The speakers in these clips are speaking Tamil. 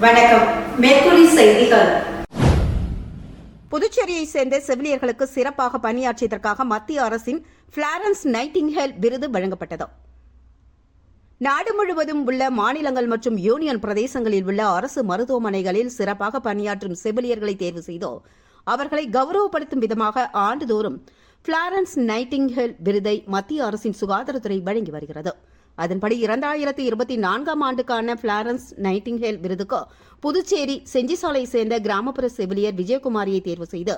வணக்கம். மேற்குறி செய்திகள். புதுச்சேரியை சேர்ந்த செவிலியர்களுக்கு சிறப்பாக பணியாற்றியதற்காக மத்திய அரசின் பிளாரன்ஸ் நைட்டிங்கேல் விருது வழங்கப்பட்டது. நாடு முழுவதும் உள்ள மாநிலங்கள் மற்றும் யூனியன் பிரதேசங்களில் உள்ள அரசு மருத்துவமனைகளில் சிறப்பாக பணியாற்றும் செவிலியர்களை தேர்வு செய்தோ அவர்களை கௌரவப்படுத்தும் விதமாக ஆண்டுதோறும் பிளாரன்ஸ் நைட்டிங்கேல் விருதை மத்திய அரசின் சுகாதாரத்துறை வழங்கி வருகிறது. அதன்படி 2024ஆம் ஆண்டுக்கான பிளாரன்ஸ் நைட்டிங்கேல் விருதுக்கு புதுச்சேரி செஞ்சிசாலை சேர்ந்த கிராமப்புற செவிலியர் விஜயகுமாரியை தேர்வு செய்து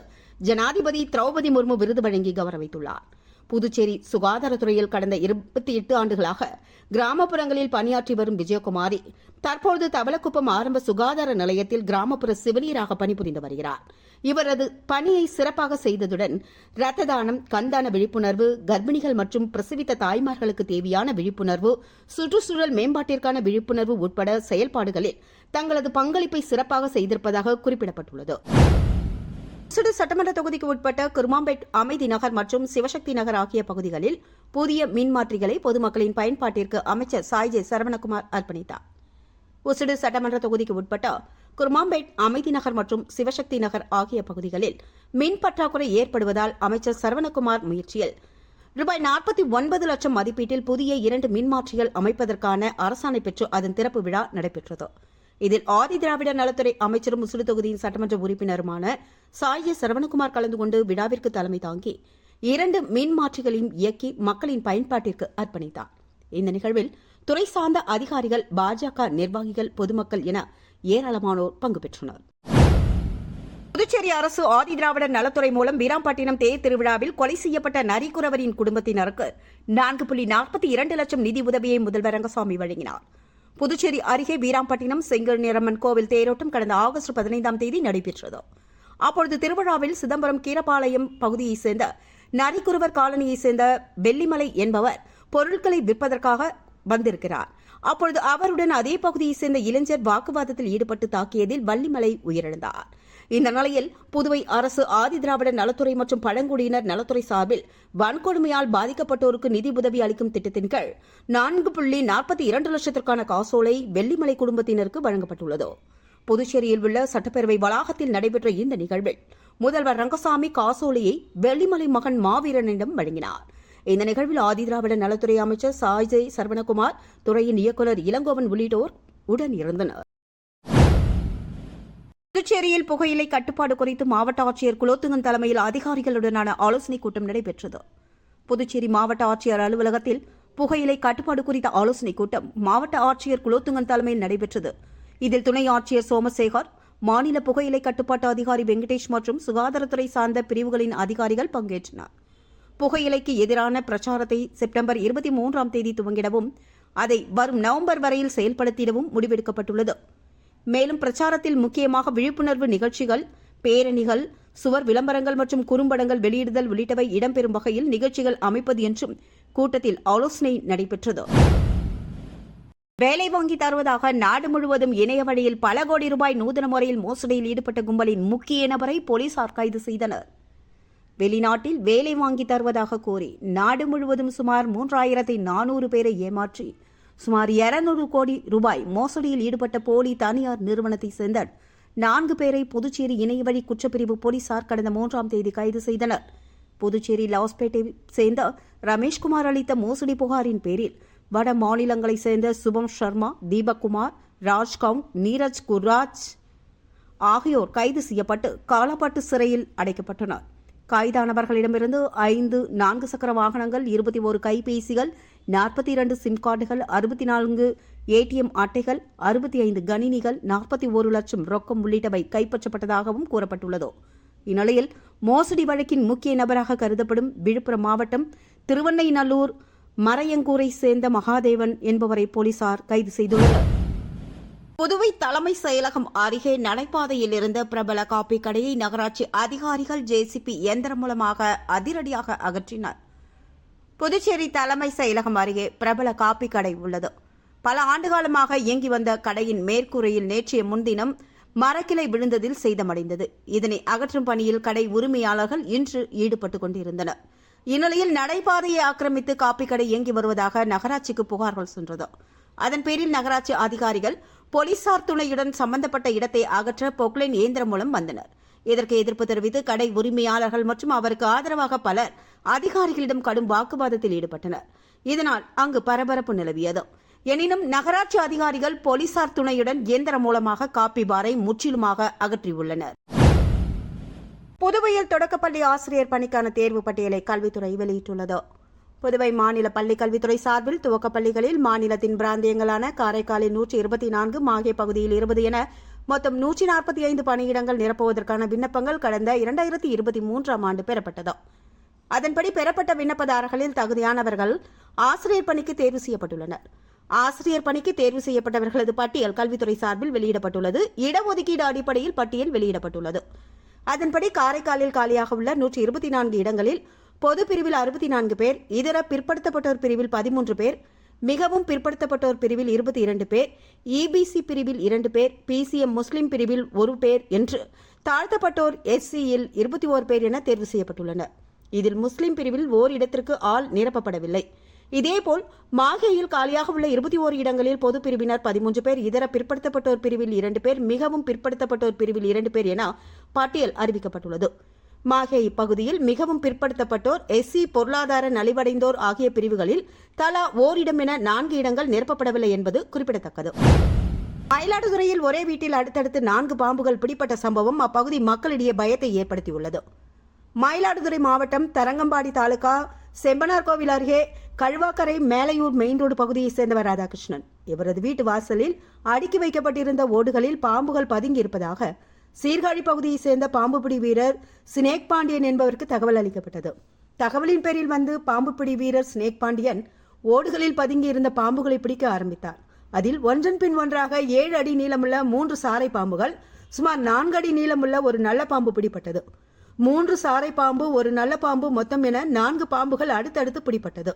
ஜனாதிபதி திரௌபதி முர்மு விருது வழங்கி கௌரவித்துள்ளார். புதுச்சேரி சுகாதாரத்துறையில் கடந்த 28 ஆண்டுகளாக கிராமப்புறங்களில் பணியாற்றி வரும் விஜயகுமாரி தற்போது தவளக்குப்பம் ஆரம்ப சுகாதார நிலையத்தில் கிராமப்புற செவிலியராக பணிபுரிந்து வருகிறார். இவரது பணியை சிறப்பாக செய்ததுடன் இரத்த தானம், கண்தான விழிப்புணர்வு, கர்ப்பிணிகள் மற்றும் பிரசவித்த தாய்மார்களுக்கு தேவையான விழிப்புணர்வு, சுற்றுச்சூழல் மேம்பாட்டிற்கான விழிப்புணர்வு உட்பட செயல்பாடுகளில் தங்களது பங்களிப்பை சிறப்பாக செய்திருப்பதாக குறிப்பிடப்பட்டுள்ளது. சட்டமன்ற தொகுதிக்கு உட்பட்ட குருமாம்பேட், அமைதி நகர் மற்றும் சிவசக்தி நகர் ஆகிய பகுதிகளில் புதிய மின்மாற்றிகளை பொதுமக்களின் பயன்பாட்டிற்கு அமைச்சர் சாய்ஜே சரவணகுமார் அர்ப்பணித்தார். உசுடு சட்டமன்ற தொகுதிக்கு உட்பட்ட குருமாம்பேட், அமைதி நகர் மற்றும் சிவசக்தி நகர் ஆகிய பகுதிகளில் மின் பற்றாக்குறை ஏற்படுவதால் அமைச்சர் சரவணகுமார் முயற்சியில் ரூபாய் 49 லட்சம் மதிப்பீட்டில் புதிய 2 மின்மாற்றிகள் அமைப்பதற்கான அரசாணை பெற்று அதன் திறப்பு விழா நடைபெற்றது. இதில் ஆதி திராவிட நலத்துறை அமைச்சரும் முசுடு தொகுதியின் சட்டமன்ற உறுப்பினருமான சாய்ஜே சரவணகுமார் கலந்து கொண்டு விழாவிற்கு தலைமை தாங்கி 2 மின்மாற்றிகளையும் இயக்கி மக்களின் பயன்பாட்டிற்கு அர்ப்பணித்தார். இந்த நிகழ்வில் துறை சார்ந்த அதிகாரிகள், பாஜக நிர்வாகிகள், பொதுமக்கள் என ஏராளமானோர் பங்கு பெற்றனர். புதுச்சேரி அரசு ஆதி திராவிடர் நலத்துறை மூலம் வீராம்பட்டினம் தேர் திருவிழாவில் கொலை செய்யப்பட்ட நரிக்குறவரின் குடும்பத்தினருக்கு 4.42 லட்சம் நிதி உதவியை முதல்வர் ரங்கசாமி வழங்கினார். புதுச்சேரி அருகே வீராம்பட்டினம் செங்கநிரம்மன் கோவில் தேரோட்டம் கடந்த ஆகஸ்ட் 15ஆம் தேதி நடைபெற்றது. அப்பொழுது திருவிழாவில் சிதம்பரம் கீரபாளையம் பகுதியைச் சேர்ந்த நரிக்குறவர் காலனியைச் சேர்ந்த வெள்ளிமலை என்பவர் பொருட்களை விற்பதற்காக வந்திருக்கிறார். அப்பொழுது அவருடன் அதே பகுதியைச் சேர்ந்த இளைஞர் வாக்குவாதத்தில் ஈடுபட்டு தாக்கியதில் வள்ளிமலை உயிரிழந்தார். இந்த நிலையில் புதுவை அரசு ஆதி திராவிடர் நலத்துறை மற்றும் பழங்குடியினர் நலத்துறை சார்பில் வன்கொடுமையால் பாதிக்கப்பட்டோருக்கு நிதி உதவி அளிக்கும் திட்டத்தின் கீழ் 4.42 லட்சத்திற்கான காசோலை வெள்ளிமலை குடும்பத்தினருக்கு வழங்கப்பட்டுள்ளது. புதுச்சேரியில் உள்ள சட்டப்பேரவை வளாகத்தில் நடைபெற்ற இந்த நிகழ்வில் முதல்வர் ரங்கசாமி காசோலையை வெள்ளிமலை மகன் மாவீரனிடம் வழங்கினார். இந்த நிகழ்வில் ஆதி திராவிடர் நலத்துறை அமைச்சர் சாய்ஜே சரவணகுமார், துறையின் இயக்குநர் இளங்கோவன் உள்ளிட்டோர் உடன் இருந்தனர். புதுச்சேரியில் புகையிலை கட்டுப்பாடு குறித்து மாவட்ட ஆட்சியர் குலோத்துங்கன் தலைமையில் அதிகாரிகளுடனான ஆலோசனைக் கூட்டம் நடைபெற்றது. புதுச்சேரி மாவட்ட ஆட்சியர் அலுவலகத்தில் புகையிலை கட்டுப்பாடு குறித்த ஆலோசனைக் கூட்டம் மாவட்ட ஆட்சியர் குலோத்துங்கன் தலைமையில் நடைபெற்றது. இதில் துணை ஆட்சியர் சோமசேகர், மாநில புகையிலை கட்டுப்பாட்டு அதிகாரி வெங்கடேஷ் மற்றும் சுகாதாரத்துறை சார்ந்த பிரிவுகளின் அதிகாரிகள் பங்கேற்றனர். புகையிலைக்கு எதிரான பிரச்சாரத்தை செப்டம்பர் 23ஆம் தேதி துவங்கிடவும் அதை வரும் நவம்பர் வரையில் செயல்படுத்திடவும் முடிவெடுக்கப்பட்டுள்ளது. மேலும் பிரச்சாரத்தில் முக்கியமாக விழிப்புணர்வு நிகழ்ச்சிகள், பேரணிகள், சுவர் விளம்பரங்கள் மற்றும் குறும்படங்கள் வெளியிடுதல் உள்ளிட்டவை இடம்பெறும் வகையில் நிகழ்ச்சிகள் அமைப்பது என்றும் கூட்டத்தில் ஆலோசனை நடைபெற்றது. வேலை வாங்கி தருவதாக நாடு முழுவதும் இணைய வழியில் பல கோடி ரூபாய் நூதன முறையில் மோசடியில் ஈடுபட்ட கும்பலின் முக்கிய நபரை போலீசார் கைது செய்தனர். வெளிநாட்டில் வேலை வாங்கி தருவதாக கூறி நாடு முழுவதும் சுமார் 3400 பேரை ஏமாற்றி சுமார் 200 கோடி ரூபாய் மோசடியில் ஈடுபட்ட போலி தனியார் நிறுவனத்தைச் சேர்ந்த 4 பேரை புதுச்சேரி இணையவழி குற்றப்பிரிவு போலீசார் கடந்த 3ஆம் தேதி கைது செய்தனர். புதுச்சேரி லாஸ்பேட்டை சேர்ந்த ரமேஷ்குமார் அளித்த மோசடி புகாரின் பேரில் வட மாநிலங்களைச் சேர்ந்த சுபம் சர்மா, தீபக் குமார், ராஜ்கவுண்ட், நீரஜ் குர்ராஜ் ஆகியோர் கைது செய்யப்பட்டு காலாப்பட்டு சிறையில் அடைக்கப்பட்டனர். கைதானவர்களிடமிருந்து 5 4 சக்கர வாகனங்கள், 21 கைபேசிகள், 42 சிம் கார்டுகள், 64 ஏடிஎம் அட்டைகள், 65 கணினிகள், 41 லட்சம் ரொக்கம் உள்ளிட்டவை கைப்பற்றப்பட்டதாகவும் கூறப்பட்டுள்ளது. இந்நிலையில் மோசடி வழக்கின் முக்கிய நபராக கருதப்படும் விழுப்புரம் மாவட்டம் திருவண்ணைநல்லூர் மறையங்கூரை சேர்ந்த மகாதேவன் என்பவரை போலீசார் கைது செய்துள்ளனர். புதுவை தலைமை செயலகம் அருகே நடைபாதையில் இருந்த பிரபல காப்பி கடையை நகராட்சி அதிகாரிகள் ஜேசிபி இயந்திரம் மூலமாக அதிரடியாக அகற்றினர். புதுச்சேரி தலைமை செயலகம் அருகே பிரபல காப்பி கடை உள்ளது. பல ஆண்டுகாலமாக இயங்கி வந்த கடையின் மேற்கூரையில் நேற்றைய முன்தினம் மரக்கிளை விழுந்ததில் சேதமடைந்தது. இதனை அகற்றும் பணியில் கடை உரிமையாளர்கள் இன்று ஈடுபட்டுக் கொண்டிருந்தனர். இந்நிலையில் நடைபாதையை ஆக்கிரமித்து காப்பி கடை இயங்கி வருவதாக நகராட்சிக்கு புகார்கள் சென்றது. அதன் பேரில் நகராட்சி அதிகாரிகள் போலீசார் துணையுடன் சம்பந்தப்பட்ட இடத்தை அகற்ற பொக்லைன் இயந்திரம் மூலம் வந்தனர். இதற்கு எதிர்ப்பு தெரிவித்து கடை உரிமையாளர்கள் மற்றும் அவருக்கு ஆதரவாக பலர் அதிகாரிகளிடம் கடும் வாக்குவாதத்தில் ஈடுபட்டனர். இதனால் அங்கு பரபரப்பு நிலவியது. எனினும் நகராட்சி அதிகாரிகள் போலீசார் துணையுடன் இயந்திரம் மூலமாக காப்பி பாரை முற்றிலுமாக அகற்றியுள்ளனர். புதுவையில் தொடக்கப்பள்ளி ஆசிரியர் பணிக்கான தேர்வு பட்டியலை கல்வித்துறை வெளியிட்டுள்ளது. புதுவை மாநில பள்ளிக் கல்வித்துறை சார்பில் துவக்கப்பள்ளிகளில் மாநிலத்தின் பிராந்தியங்களான காரைக்காலில் 124, மாஹே பகுதியில் 20 என மொத்தம் 145 பணியிடங்கள் நிரப்புவதற்கான விண்ணப்பங்கள் கடந்த 2023ஆம் ஆண்டு பெறப்பட்டது. அதன்படி பெறப்பட்ட விண்ணப்பதாரர்களில் தகுதியானவர்கள் ஆசிரியர் பணிக்கு தேர்வு செய்யப்பட்டுள்ளனர். ஆசிரியர் பணிக்கு தேர்வு செய்யப்பட்டவர்களது பட்டியல் கல்வித்துறை சார்பில் வெளியிடப்பட்டுள்ளது. இடஒதுக்கீடு அடிப்படையில் பட்டியல் வெளியிடப்பட்டுள்ளது. அதன்படி காரைக்காலில் காலியாக உள்ள 124 இடங்களில் பொது பிரிவில் 64 பேர், இதர பிற்படுத்தப்பட்டோர் பிரிவில் 13 பேர், மிகவும் பிற்படுத்தப்பட்டோர் பிரிவில் 22 பேர், இபிசி பிரிவில் 2 பேர், பிசிஎம் முஸ்லிம் பிரிவில் 1 பேர் என்று தாழ்த்தப்பட்டோர் எஸ்சியில் 21 பேர் என தேர்வு செய்யப்பட்டுள்ளனர். இதில் முஸ்லிம் பிரிவில் ஓரிடத்திற்கு ஆள் நிரப்பப்படவில்லை. இதேபோல் மாஹேயில் காலியாக உள்ள 21 இடங்களில் பொது பிரிவினர் 13 பேர், இதர பிற்படுத்தப்பட்டோர் பிரிவில் 2 பேர், மிகவும் பிற்படுத்தப்பட்டோர் பிரிவில் 2 பேர் என பட்டியல் அறிவிக்கப்பட்டுள்ளது. மாஹே இப்பகுதியில் மிகவும் பிற்படுத்தப்பட்டோர், எஸ்சி, பொருளாதார நலிவடைந்தோர் ஆகிய பிரிவுகளில் தலா ஓரிடம் என 4 இடங்கள் நிரப்பப்படவில்லை என்பது குறிப்பிடத்தக்கது. மயிலாடுதுறையில் ஒரே வீட்டில் அடுத்தடுத்து 4 பாம்புகள் பிடிப்பட்ட சம்பவம் அப்பகுதி மக்களிடையே பயத்தை ஏற்படுத்தியுள்ளது. மயிலாடுதுறை மாவட்டம் தரங்கம்பாடி தாலுகா செம்பனார்கோவில் அருகே கழுவாக்கரை மேலையூர் மெயின் ரோடு பகுதியைச் சேர்ந்தவர் ராதாகிருஷ்ணன். இவரது வீட்டு வாசலில் அடுக்கி வைக்கப்பட்டிருந்த ஓடுகளில் பாம்புகள் பதுங்கி இருப்பதாக சீர்காழி பகுதியைச் சேர்ந்த பாம்புபிடி வீரர் ஸ்னேக் பாண்டியன் என்பவருக்கு தகவல் அளிக்கப்பட்டது. தகவலின் பேரில் வந்து பாம்புபிடி வீரர் ஸ்னேக் பாண்டியன் ஓடுகளில் பதுங்கி இருந்த பாம்புகளை பிடிக்க ஆரம்பித்தார். அதில் ஒன்றன் பின் ஒன்றாக 7 அடி நீளமுள்ள 3 சாரை பாம்புகள், சுமார் 4 அடி நீளமுள்ள ஒரு நல்ல பாம்பு பிடிப்பட்டது. 3 சாரை பாம்பு, ஒரு நல்ல பாம்பு, மொத்தம் என 4 பாம்புகள் அடுத்தடுத்து பிடிப்பட்டது.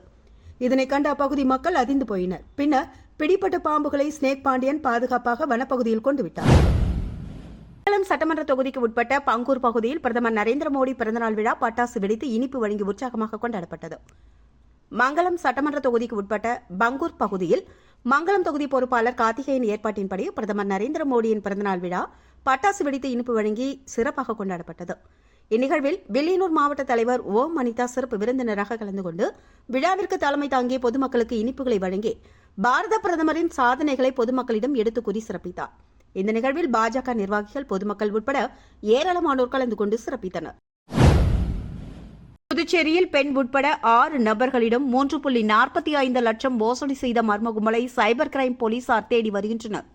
இதனை கண்ட அப்பகுதி மக்கள் அதிர்ந்து போயினர். பின்னர் பிடிப்பட்ட பாம்புகளை ஸ்னேக் பாண்டியன் பாதுகாப்பாக வனப்பகுதியில் கொண்டு விட்டார். மங்களம் சட்டமன்ற தொகுதிக்கு உட்பட்ட பங்கூர் பகுதியில் பிரதமர் நரேந்திர மோடி பிறந்தநாள் விழா பட்டாசு வெடித்து இனிப்பு வழங்கி உற்சாகமாக கொண்டாடப்பட்டது. மங்களம் சட்டமன்ற தொகுதிக்கு உட்பட்ட பங்கூர் பகுதியில் மங்களம் தொகுதி பொறுப்பாளர் கார்த்திகேயன் ஏற்பாட்டின்படி பிரதமர் நரேந்திர மோடியின் பிறந்தநாள் விழா பட்டாசு வெடித்து இனிப்பு வழங்கி சிறப்பாக கொண்டாடப்பட்டது. இந்நிகழ்வில் வில்லியனூர் மாவட்ட தலைவர் ஓம் அனிதா சிறப்பு விருந்தினராக கலந்து கொண்டு விழாவிற்கு தலைமை தாங்கிய பொதுமக்களுக்கு இனிப்புகளை வழங்கி பாரத பிரதமரின் சாதனைகளை பொதுமக்களிடம் எடுத்து கூறி சிறப்பித்தார். இந்த நிகழ்வில் பாஜக நிர்வாகிகள், பொதுமக்கள் உட்பட ஏராளமானோர் கலந்து கொண்டு சிறப்பித்தனர். புதுச்சேரியில் பெண் உட்பட 6 நபர்களிடம் 3.45 லட்சம் மோசடி செய்த மர்ம கும்பலை சைபர் கிரைம் போலீசார் தேடி வருகின்றனர்.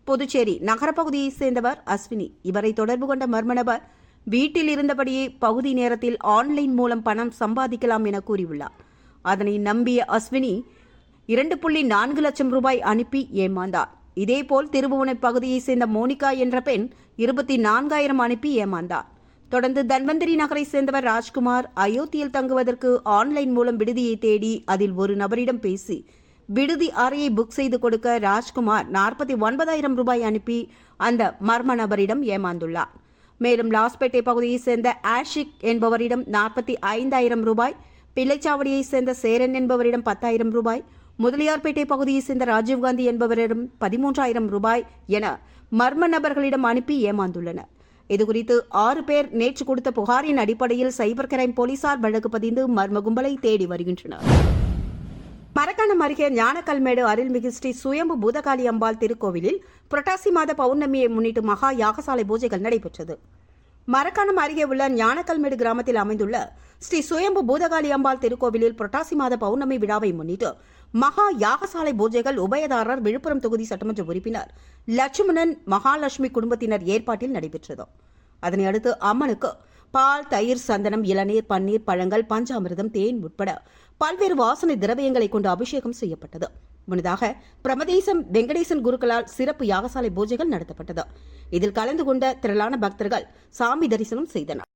புதுச்சேரி நகரப்பகுதியைச் சேர்ந்தவர் அஸ்வினி. இவரை தொடர்பு கொண்ட மர்ம நபர் வீட்டில் இருந்தபடியே பகுதி நேரத்தில் ஆன்லைன் மூலம் பணம் சம்பாதிக்கலாம் என கூறியுள்ளார். அதனை நம்பிய அஸ்வினி 2.4 லட்சம் ரூபாய் அனுப்பி ஏமாந்தார். இதேபோல் திருபுவனை பகுதியைச் சேர்ந்த மோனிகா என்ற பெண் 24,000 அனுப்பி ஏமாந்தார். தொடர்ந்து தன்வந்திரி நகரை சேர்ந்தவர் ராஜ்குமார் அயோத்தியில் தங்குவதற்கு ஆன்லைன் மூலம் விடுதியை தேடி அதில் ஒரு நபரிடம் பேசி விடுதி அறையை புக் செய்து கொடுக்க ராஜ்குமார் 49,000 ரூபாய் அனுப்பி அந்த மர்ம நபரிடம் ஏமாந்துள்ளார். மேலும் லாஸ்பேட்டை பகுதியைச் சேர்ந்த ஆஷிக் என்பவரிடம் 45,000 ரூபாய், பிள்ளைச்சாவடியைச் சேர்ந்த சேரன் என்பவரிடம் 10,000 ரூபாய், முதலியார்பேட்டை பகுதியைச் சேர்ந்த ராஜீவ்காந்தி என்பவரிடம் 13,000 ரூபாய் என மர்ம நபர்களிடம் அனுப்பி ஏமாந்துள்ளனர். இதுகுறித்து 6 பேர் நேற்று கொடுத்த புகாரின் அடிப்படையில் சைபர் கிரைம் போலீசார் வழக்கு பதிந்து மர்ம கும்பலை தேடி வருகின்றனர். மரக்காணம் அருகே ஞானக்கல்மேடு அருள்மிகு ஸ்ரீ சுயம்பு பூதகாளி அம்பாள் திருக்கோவிலில் புரட்டாசி மாத பௌர்ணமியை முன்னிட்டு மகா யாகசாலை பூஜைகள் நடைபெற்றது. மரக்காணம் அருகே உள்ள ஞானக்கல்மேடு கிராமத்தில் அமைந்துள்ள ஸ்ரீ சுயம்பு பூதகாளி அம்பாள் திருக்கோவிலில் புரட்டாசி மாத பௌர்ணமி விழாவை முன்னிட்டு மகா யாகசாலை பூஜைகள் உபயதாரர் விழுப்புரம் தொகுதி சட்டமன்ற உறுப்பினர் லட்சுமணன் மகாலட்சுமி குடும்பத்தினர் ஏற்பாட்டில் நடைபெற்றது. அதனையடுத்து அம்மனுக்கு பால், தயிர், சந்தனம், இளநீர், பன்னீர், பழங்கள், பஞ்சாமிர்தம், தேன் உட்பட பல்வேறு வாசனை திரவியங்களை கொண்டு அபிஷேகம் செய்யப்பட்டது. முன்னதாக பிரமதேசம் வெங்கடேசன் குருக்களால் சிறப்பு யாகசாலை பூஜைகள் நடத்தப்பட்டது. இதில் கலந்து கொண்ட திரளான பக்தர்கள் சாமி தரிசனம் செய்தனர்.